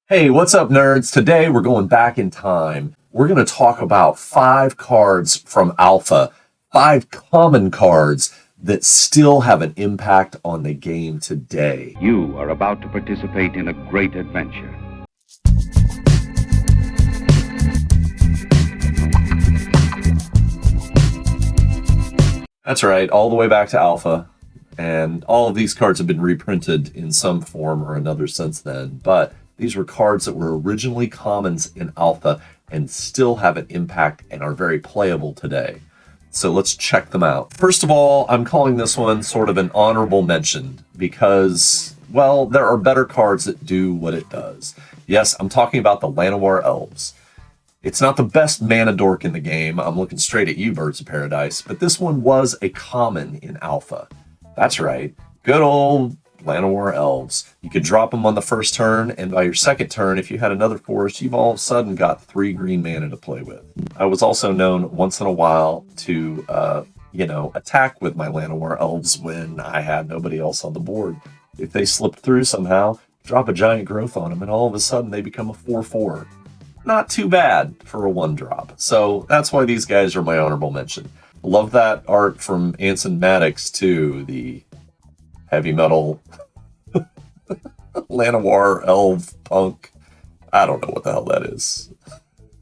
Hey, what's up, nerds? Today we're going back in time. We're going to talk about 5 cards from Alpha, 5 common cards that still have an impact on the game today. You are about to participate in a great adventure. That's right, all the way back to Alpha. And all of these cards have been reprinted in some form or another since then. But these were cards that were originally commons in Alpha and still have an impact and are very playable today. So let's check them out. First of all, I'm calling this one sort of an honorable mention because, well, there are better cards that do what it does. Yes, I'm talking about the Llanowar Elves. It's not the best mana dork in the game. I'm looking straight at you, Birds of Paradise, but this one was a common in Alpha. That's right, good old Llanowar Elves. You could drop them on the first turn, and by your second turn, if you had another forest, you've all of a sudden got 3 green mana to play with. I was also known once in a while to, attack with my Llanowar Elves when I had nobody else on the board. If they slipped through somehow, drop a giant growth on them, and all of a sudden they become a 4/4. Not too bad for a 1-drop. So that's why these guys are my honorable mention. Love that art from Anson Maddox too, the heavy metal Llanowar elf punk. I don't know what the hell that is.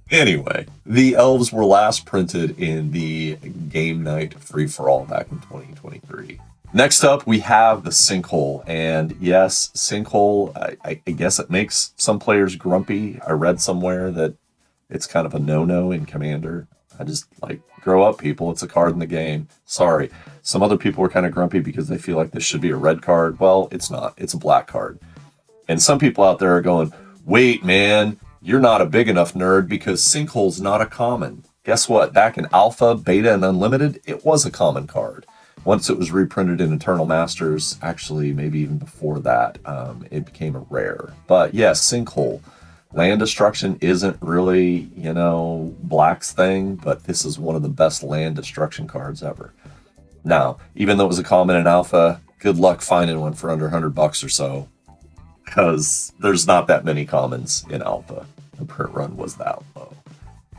Anyway, the elves were last printed in the Game Night free-for-all back in 2023. Next up, we have the Sinkhole, and yes, Sinkhole, I guess it makes some players grumpy. I read somewhere that it's kind of a no-no in Commander. I just, grow up, people. It's a card in the game. Sorry. Some other people are kind of grumpy because they feel like this should be a red card. Well, it's not. It's a black card. And some people out there are going, wait, man, you're not a big enough nerd because Sinkhole's not a common. Guess what? Back in Alpha, Beta, and Unlimited, it was a common card. Once it was reprinted in Eternal Masters, actually maybe even before that, it became a rare. But yes, Sinkhole. Land destruction isn't really, Black's thing, but this is one of the best land destruction cards ever. Now, even though it was a common in Alpha, good luck finding one for under $100 or so, because there's not that many commons in Alpha. The print run was that low.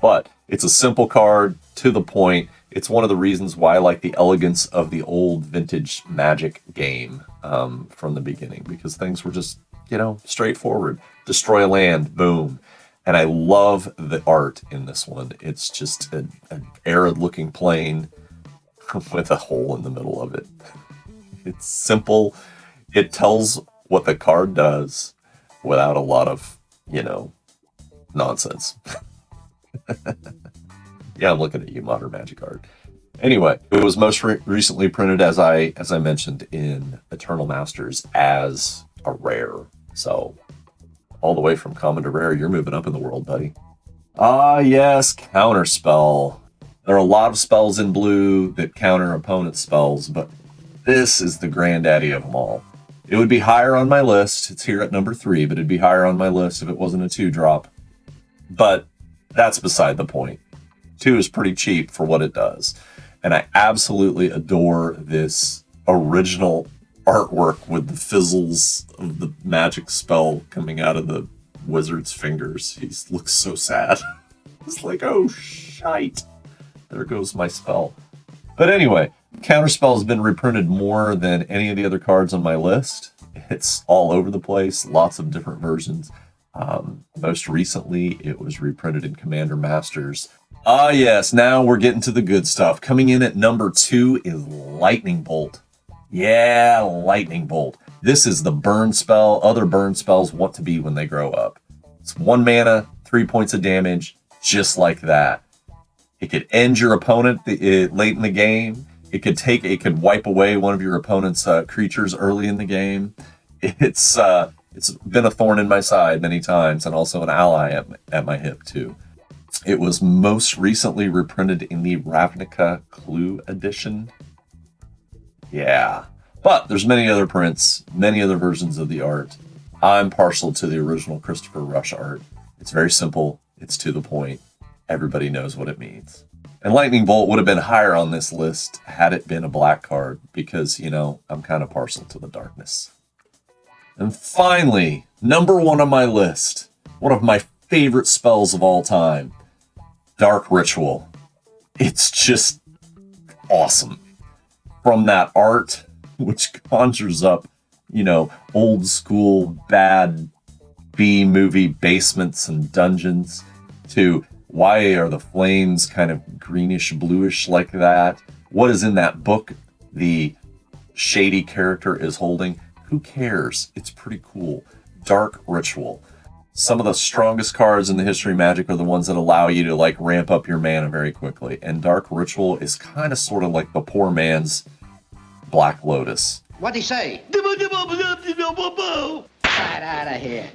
But it's a simple card, to the point. It's one of the reasons why I like the elegance of the old vintage Magic game from the beginning, because things were just, straightforward. Destroy a land, boom. And I love the art in this one. It's just an arid-looking plane with a hole in the middle of it. It's simple. It tells what the card does without a lot of, nonsense. Yeah, I'm looking at you, Modern Magic art. Anyway, it was most recently printed, as I mentioned, in Eternal Masters as a rare. So, all the way from common to rare, you're moving up in the world, buddy. Ah, yes, Counterspell. There are a lot of spells in blue that counter opponent spells, but this is the granddaddy of them all. It would be higher on my list. It's here at number 3, but it'd be higher on my list if it wasn't a 2-drop. But that's beside the point. 2 is pretty cheap for what it does. And I absolutely adore this original artwork with the fizzles of the magic spell coming out of the wizard's fingers. He looks so sad. It's like, oh, shite. There goes my spell. But anyway, Counterspell has been reprinted more than any of the other cards on my list. It's all over the place, lots of different versions. Most recently, it was reprinted in Commander Masters. Ah, yes, now we're getting to the good stuff. Coming in at number 2 is Lightning Bolt. Yeah, Lightning Bolt. This is the burn spell other burn spells want to be when they grow up. It's 1 mana, 3 points of damage, just like that. It could end your opponent late in the game. It could wipe away one of your opponent's creatures early in the game. It's been a thorn in my side many times, and also an ally at my hip too. It was most recently reprinted in the Ravnica Clue edition. Yeah, but there's many other prints, many other versions of the art. I'm partial to the original Christopher Rush art. It's very simple. It's to the point. Everybody knows what it means. And Lightning Bolt would have been higher on this list had it been a black card because, I'm kind of partial to the darkness. And finally, number 1 on my list One of my favorite spells of all time, Dark Ritual. It's just awesome. From that art, which conjures up, old school bad B-movie basements and dungeons, to why are the flames kind of greenish bluish like that? What is in that book the shady character is holding? Who cares? It's pretty cool. Dark Ritual. Some of the strongest cards in the history of Magic are the ones that allow you to like ramp up your mana very quickly. And Dark Ritual is kind of sort of like the poor man's Black Lotus. What'd he say? Get out of here.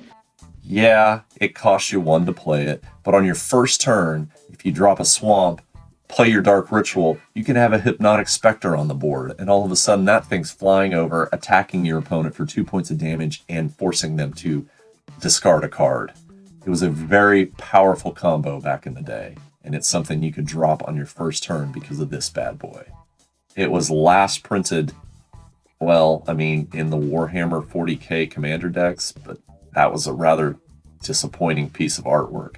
Yeah, it costs you 1 to play it, but on your first turn, if you drop a swamp, play your Dark Ritual, you can have a Hypnotic Spectre on the board, and all of a sudden that thing's flying over, attacking your opponent for 2 points of damage and forcing them to discard a card. It was a very powerful combo back in the day, and it's something you could drop on your first turn because of this bad boy. It was last printed, in the Warhammer 40k Commander decks, but that was a rather disappointing piece of artwork.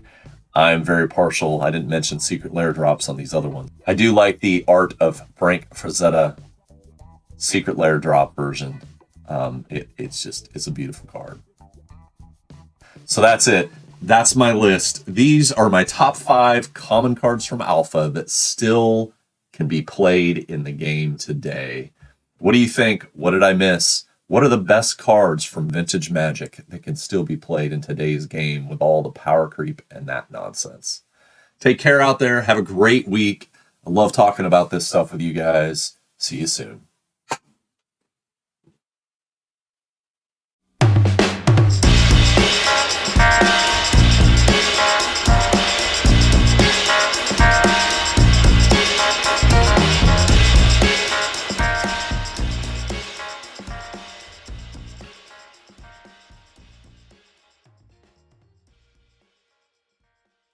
I'm very partial. I didn't mention Secret Lair drops on these other ones. I do like the art of Frank Frazetta Secret Lair drop version. It's a beautiful card. So that's it. That's my list. These are my top 5 common cards from Alpha that still can be played in the game today. What do you think? What did I miss? What are the best cards from vintage Magic that can still be played in today's game with all the power creep and that nonsense? Take care out there. Have a great week. I love talking about this stuff with you guys. See you soon.